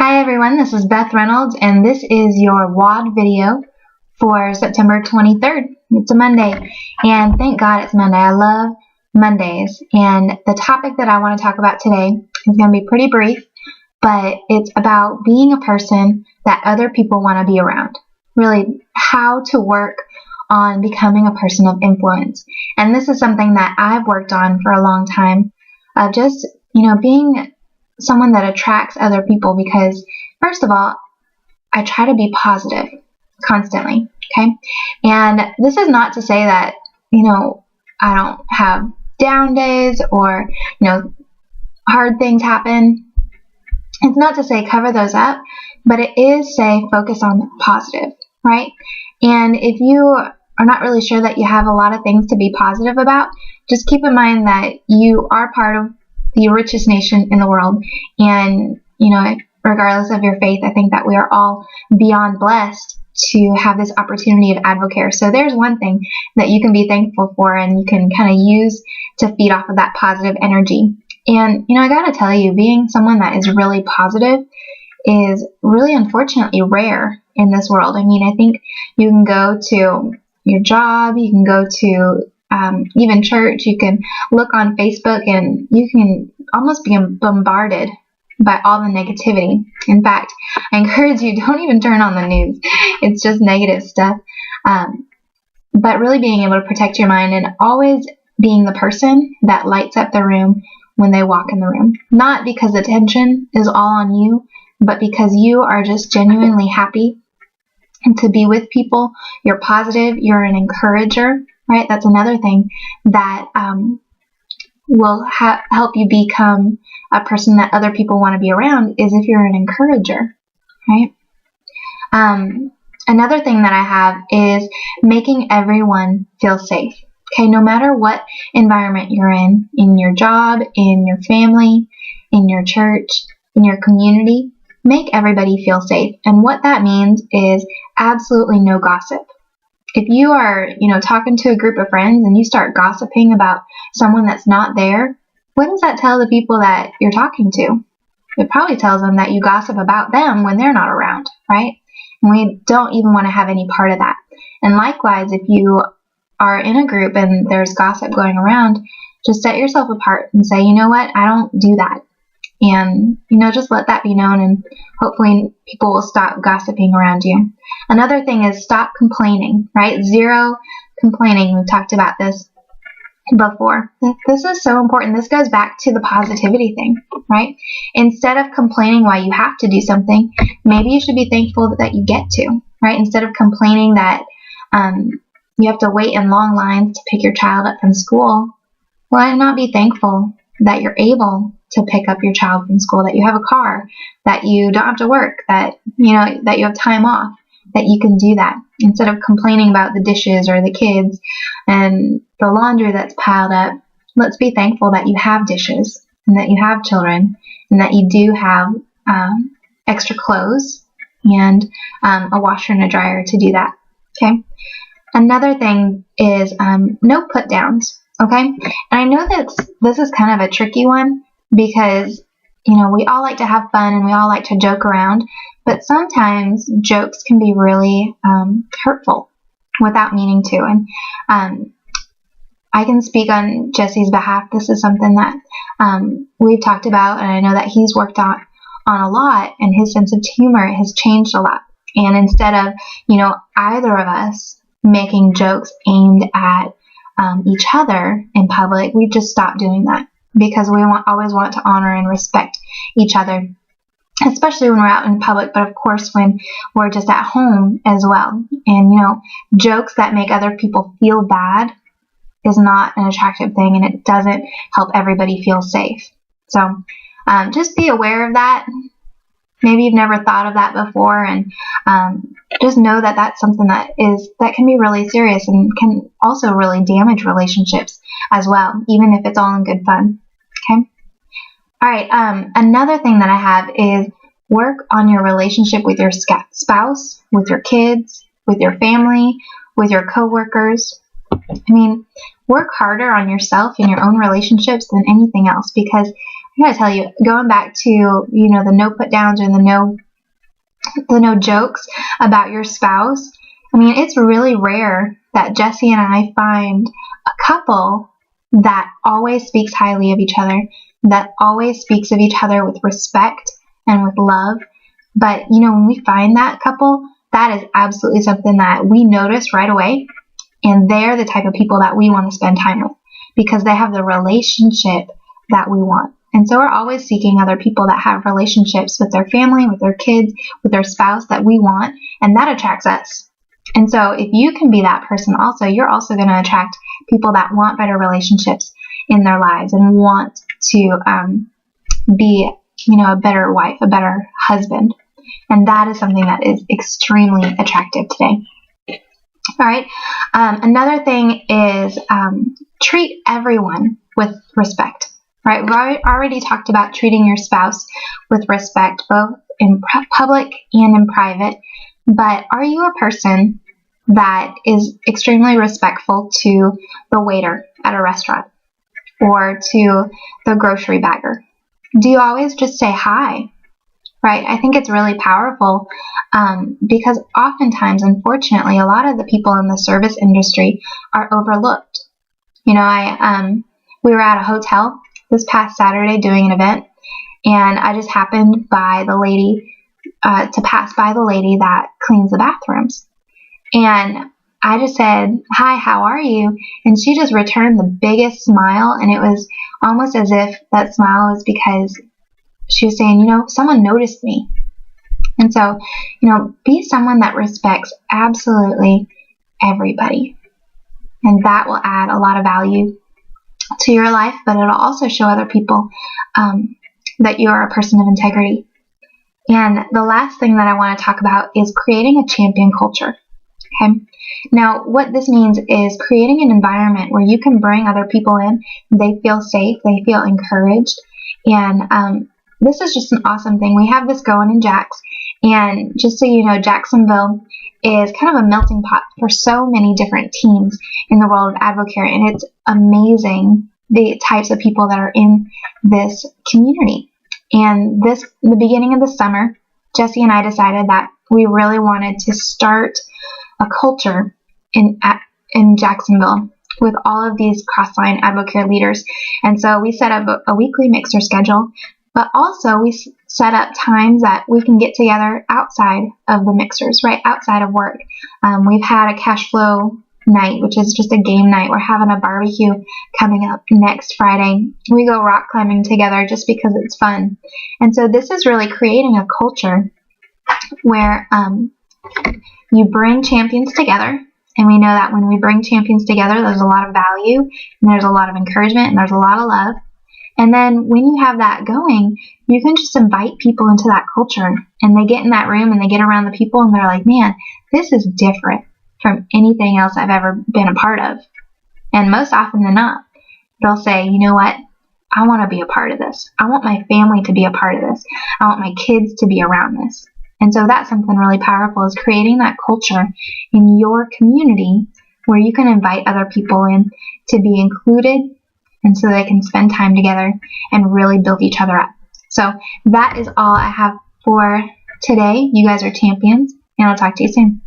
Hi everyone, this is Beth Reynolds and this is your WOD video for September 23rd. It's a Monday and thank God it's Monday. I love Mondays, and the topic that I want to talk about today is going to be pretty brief, but it's about being a person that other people want to be around. Really, how to work on becoming a person of influence. And this is something that I've worked on for a long time, just being someone that attracts other people, because first of all, I try to be positive constantly, okay? And this is not to say that, I don't have down days or, hard things happen. It's not to say cover those up, but it is say focus on the positive, right? And if you are not really sure that you have a lot of things to be positive about, just keep in mind that you are part of the richest nation in the world, and regardless of your faith, I think that we are all beyond blessed to have this opportunity of AdvoCare. So there's one thing that you can be thankful for, and you can kind of use to feed off of that positive energy. And I gotta tell you, being someone that is really positive is really unfortunately rare in this world. I mean, I think you can go to your job, you can go to even church, you can look on Facebook, and you can almost be bombarded by all the negativity. In fact, I encourage you, don't even turn on the news. It's just negative stuff. But really being able to protect your mind and always being the person that lights up the room when they walk in the room. Not because the attention is all on you, but because you are just genuinely happy to be with people. You're positive. You're an encourager. Right? That's another thing that will help you become a person that other people want to be around, is if you're an encourager, right? Another thing that I have is making everyone feel safe. Okay, no matter what environment you're in your job, in your family, in your church, in your community, make everybody feel safe. And what that means is absolutely no gossip. If you are, talking to a group of friends and you start gossiping about someone that's not there, what does that tell the people that you're talking to? It probably tells them that you gossip about them when they're not around, right? And we don't even want to have any part of that. And likewise, if you are in a group and there's gossip going around, just set yourself apart and say, you know what, I don't do that. And, just let that be known, and hopefully people will stop gossiping around you. Another thing is stop complaining, right? Zero complaining. We've talked about this before. This is so important. This goes back to the positivity thing, right? Instead of complaining why you have to do something, maybe you should be thankful that you get to, right? Instead of complaining that you have to wait in long lines to pick your child up from school, why not be thankful that you're able to pick up your child from school, that you have a car, that you don't have to work, that that you have time off, that you can do that, instead of complaining about the dishes or the kids and the laundry that's piled up. Let's be thankful that you have dishes, and that you have children, and that you do have extra clothes and a washer and a dryer to do that. Okay. Another thing is no put downs. Okay. And I know that this is kind of a tricky one, because we all like to have fun and we all like to joke around, but sometimes jokes can be really hurtful without meaning to. And I can speak on Jesse's behalf. This is something that we've talked about, and I know that he's worked on a lot, and his sense of humor has changed a lot. And instead of either of us making jokes aimed at each other in public, we just stopped doing that, because we always want to honor and respect each other, especially when we're out in public, but of course when we're just at home as well. And jokes that make other people feel bad is not an attractive thing, and it doesn't help everybody feel safe. So just be aware of that. Maybe you've never thought of that before, and just know that that's something that can be really serious and can also really damage relationships as well, even if it's all in good fun. Okay. All right. Another thing that I have is work on your relationship with your spouse, with your kids, with your family, with your coworkers. I mean, work harder on yourself and your own relationships than anything else, because I gotta tell you, going back to, you know, the no put downs or the no jokes about your spouse. I mean, it's really rare that Jesse and I find a couple that always speaks highly of each other, that always speaks of each other with respect and with love. But, you know, when we find that couple, that is absolutely something that we notice right away. And they're the type of people that we want to spend time with because they have the relationship that we want. And so we're always seeking other people that have relationships with their family, with their kids, with their spouse that we want, and that attracts us. And so if you can be that person also, you're also going to attract people that want better relationships in their lives and want to be, you know, a better wife, a better husband. And that is something that is extremely attractive today. All right. Another thing is treat everyone with respect. Right? We already talked about treating your spouse with respect, both in public and in private. But are you a person that is extremely respectful to the waiter at a restaurant or to the grocery bagger? Do you always just say hi? Right? I think it's really powerful because oftentimes, unfortunately, a lot of the people in the service industry are overlooked. You know, we were at a hotel this past Saturday doing an event, and I just happened by the lady to pass by the lady that cleans the bathrooms. And I just said, "Hi, how are you?" And she just returned the biggest smile, and it was almost as if that smile was because she was saying, you know, someone noticed me. And so, you know, be someone that respects absolutely everybody. And that will add a lot of value to your life, but it'll also show other people that you're a person of integrity. And the last thing that I want to talk about is creating a champion culture. Okay. Now, what this means is creating an environment where you can bring other people in. They feel safe. They feel encouraged. And this is just an awesome thing. We have this going in Jax. And just so you know, Jacksonville is kind of a melting pot for so many different teams in the world of advocacy. And it's amazing the types of people that are in this community. And the beginning of the summer, Jesse and I decided that we really wanted to start a culture in Jacksonville with all of these cross-line advocate leaders. And so we set up a weekly mixer schedule, but also we set up times that we can get together outside of the mixers, right outside of work. We've had a cash flow night, which is just a game night. We're having a barbecue coming up next Friday. We go rock climbing together just because it's fun. And so this is really creating a culture where you bring champions together. And we know that when we bring champions together, there's a lot of value, and there's a lot of encouragement, and there's a lot of love. And then when you have that going, you can just invite people into that culture, and they get in that room and they get around the people and they're like, man, this is different from anything else I've ever been a part of. And most often than not, they'll say, you know what? I want to be a part of this. I want my family to be a part of this. I want my kids to be around this. And so that's something really powerful, is creating that culture in your community where you can invite other people in to be included, and so they can spend time together and really build each other up. So that is all I have for today. You guys are champions, and I'll talk to you soon.